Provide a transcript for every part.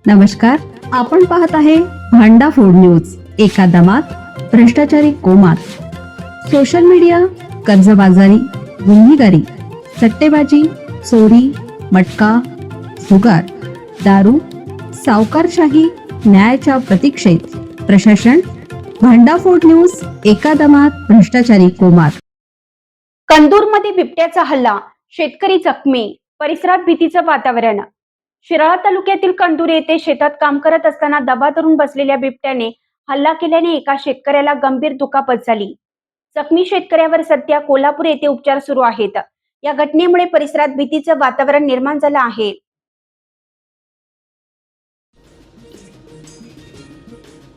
नमस्कार, आपण पाहत आहे भांडा फोड न्यूज. एका दमात भ्रष्टाचारी कोमात. सोशल मीडिया, कर्जबाजारी, गुन्हेगारी, सट्टेबाजी, चोरी, मटका, जुगार, दारू, सावकारशाही, न्यायाच्या प्रतीक्षेत प्रशासन. भांडाफोड न्यूज. एका दमात भ्रष्टाचारी कोमात. कंदूरमध्ये बिबट्याचा हल्ला, शेतकरी जखमी, परिसरात भीतीचं वातावरण. शिराळा तालुक्यातील कंदूर येथे शेतात काम करत असताना दबा धरून बसलेल्या बिबट्याने हल्ला केल्याने एका शेतकऱ्याला गंभीर दुखापत झाली. जखमी शेतकऱ्यावर सध्या कोल्हापूर येथे उपचार सुरू आहेत. या घटनेमुळे परिसरात भीतीचं वातावरण निर्माण झालं आहे.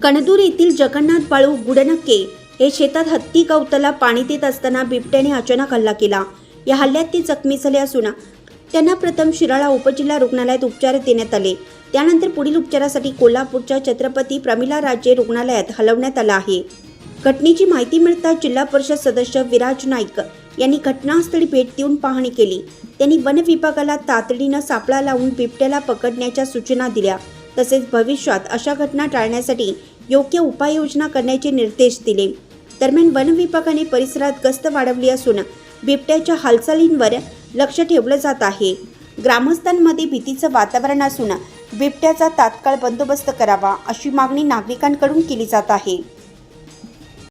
कंदूर येथील जगन्नाथ बाळू गुडनक्के हे शेतात हत्ती गवताला पाणी देत असताना बिबट्याने अचानक हल्ला केला. या हल्ल्यात ते जखमी झाले असून त्यांना प्रथम शिराळा उपजिल्हा रुग्णालयात उपचार देण्यात आले. त्यानंतर पुढील उपचारासाठी कोल्हापूरच्या छत्रपती प्रमिला राजे रुग्णालयात हलवण्यात आलं आहे. घटनेची माहिती मिळताच जिल्हा परिषद सदस्य विराज नाईक यांनी घटनास्थळी भेट देऊन पाहणी केली. त्यांनी वन विभागाला तातडीनं सापळा लावून बिबट्याला पकडण्याच्या सूचना दिल्या. तसेच भविष्यात अशा घटना टाळण्यासाठी योग्य उपाययोजना करण्याचे निर्देश दिले. दरम्यान वन विभागाने परिसरात गस्त वाढवली असून बिबट्याच्या हालचालींवर लक्ष ठेवलं जात आहे. ग्रामस्थांमध्ये भीतीचं वातावरण असून बिबट्याचा तात्काळ बंदोबस्त करावा अशी मागणी नागरिकांकडून केली जात आहे.